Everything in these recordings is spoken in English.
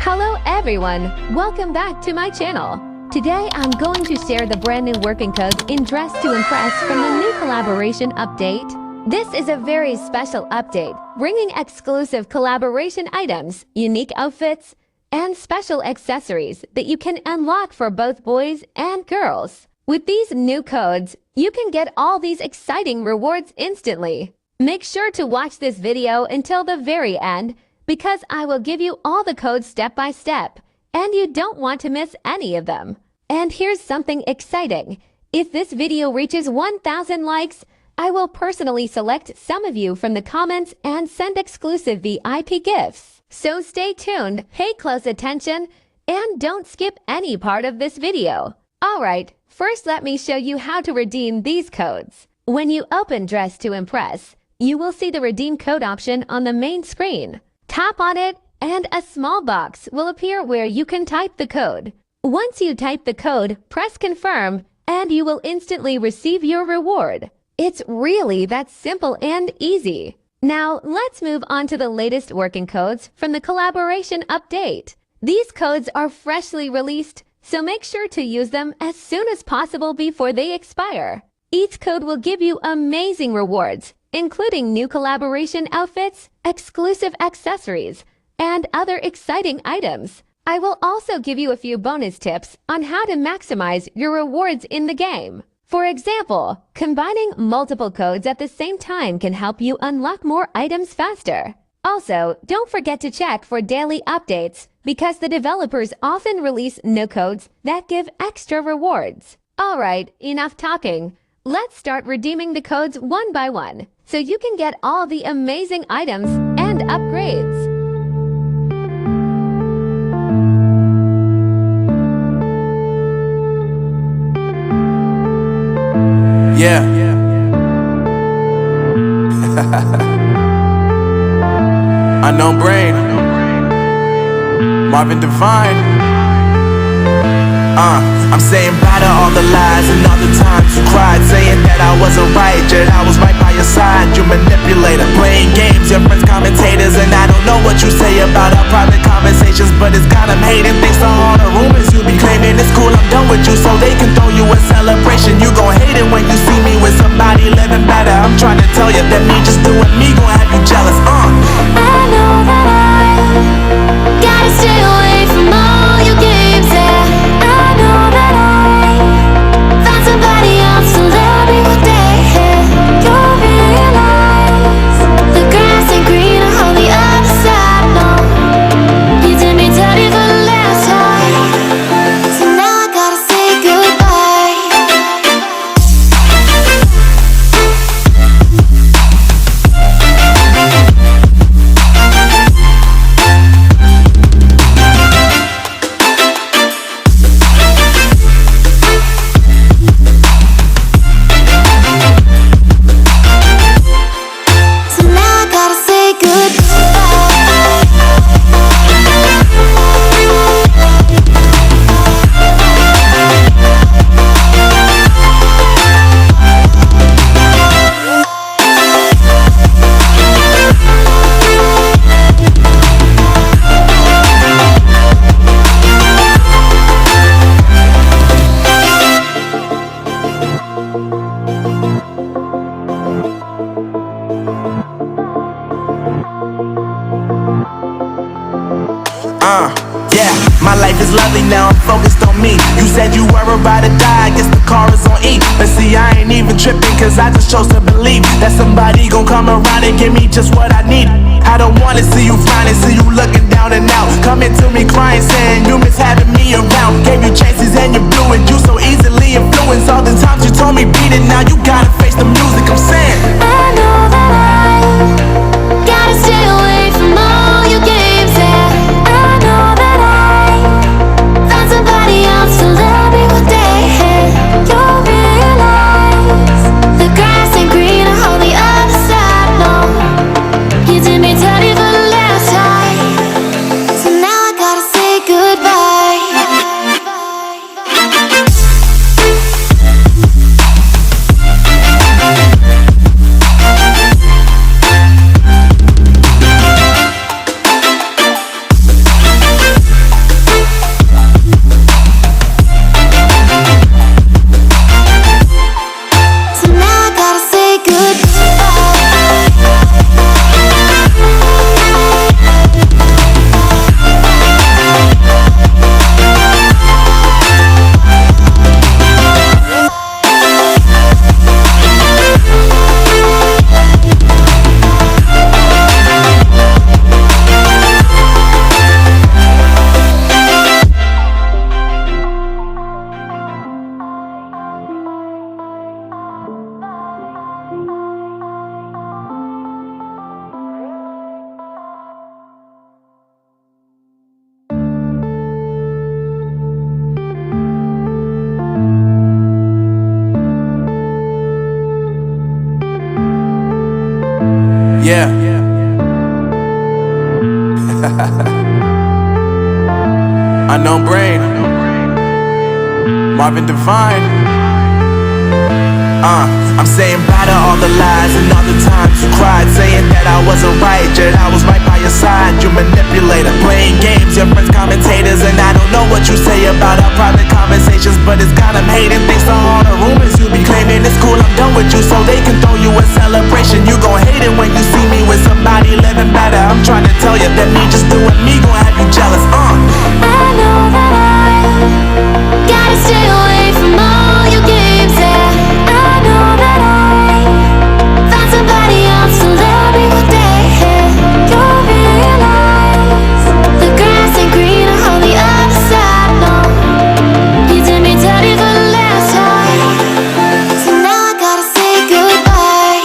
Hello everyone, welcome back to my channel. Today I'm going to share the brand new working codes in Dress to Impress from the new collaboration update. This is a very special update, bringing exclusive collaboration items, unique outfits, and special accessories that you can unlock for both boys and girls. With these new codes, you can get all these exciting rewards instantly. Make sure to watch this video until the very end, because I will give you all the codes step by step, and you don't want to miss any of them. And here's something exciting. If this video reaches 1,000 likes, I will personally select some of you from the comments and send exclusive VIP gifts. So stay tuned, pay close attention, and don't skip any part of this video. Alright, first let me show you how to redeem these codes. When you open Dress to Impress, you will see the redeem code option on the main screen. Tap on it, and a small box will appear where you can type the code. Once you type the code, press confirm, and you will instantly receive your reward. It's really that simple and easy. Now, let's move on to the latest working codes from the collaboration update. These codes are freshly released, so make sure to use them as soon as possible before they expire. Each code will give you amazing rewards, including new collaboration outfits, exclusive accessories, and other exciting items. I will also give you a few bonus tips on how to maximize your rewards in the game. For example, combining multiple codes at the same time can help you unlock more items faster. Also, don't forget to check for daily updates, because the developers often release new codes that give extra rewards. Alright, enough talking. Let's start redeeming the codes one by one, so you can get all the amazing items and upgrades. Yeah. Unknown brain. Marvin Divine. I'm saying bye to all the lies and all the times you cried, saying that I wasn't right, yet I was right by your side. You manipulator, playing games, your friends commentators, and I don't know what you say about our private conversations, but it's got them hating. Thanks to all the rumors you be claiming. It's cool, I'm done with you, so they can throw you a celebration. You gon' hate it when you see me with somebody living better. I'm trying to tell you that me just doing me gon' have you jealous. I know that I gotta stay away from all your games, yeah. I know that I found somebody else to love me one day, yeah. You'll realize the grass ain't greener on the other side, no. You did me dirty for the last time, so now I gotta say goodbye. So now I gotta say Yeah, my life is lovely now, I'm focused on me. You said you were about to die, I guess the car is on E. But see, I ain't even tripping, cause I just chose to believe that somebody gon' come around and give me just what I need. I don't wanna see you flying, see you looking down and out, coming to me crying, saying you miss having me around. Gave you chances and you blew it, you so easily influenced. All the times you told me beat it, now you gotta face the music. I'm saying I know that I gotta stay away from all your games, yeah. I know that I found somebody else to love me one day, yeah. You'll realize the grass ain't greener on the other side, no. You did me dirty for the last time, so now I gotta say goodbye. Yeah. Unknown Brain, Marvin Divine. I'm saying bye to all the lies and all the times you cried, saying that I wasn't right, yet I was right by your side. You manipulator, playing games, your friends commentators, and I don't know what you say about our private conversations, but it's got them hating thanks to all the rumors you be claiming. It's cool, I'm done with you, so they can throw you a celebration. You gon' hate it when you see me with somebody living better. I'm trying to tell you that me just doing me gon' have you jealous. I know that I gotta stay away from all your games, yeah. I know that I found somebody else to love me one day, yeah. You'll realize the grass ain't greener on the other side, no. You did me dirty for the last time, so now I gotta say goodbye.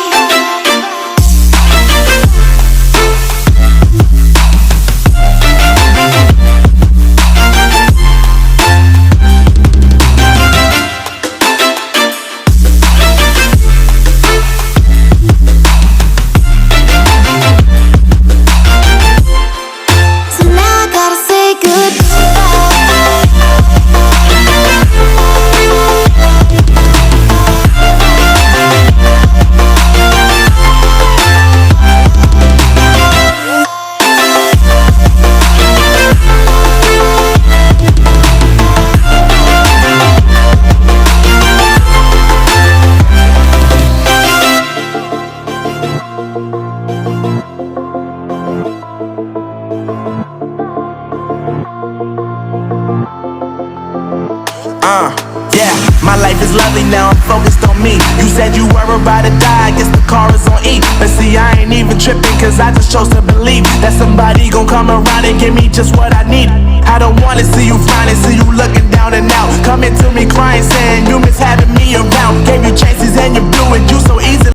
So now I gotta say Yeah, my life is lovely now, I'm focused on me. You said you were about to die, I guess the car is on E. But see, I ain't even tripping, cause I just chose to believe that somebody gon' come around and give me just what I need. I don't wanna see you frowning, see you looking down and out, coming to me crying, saying you miss having me around.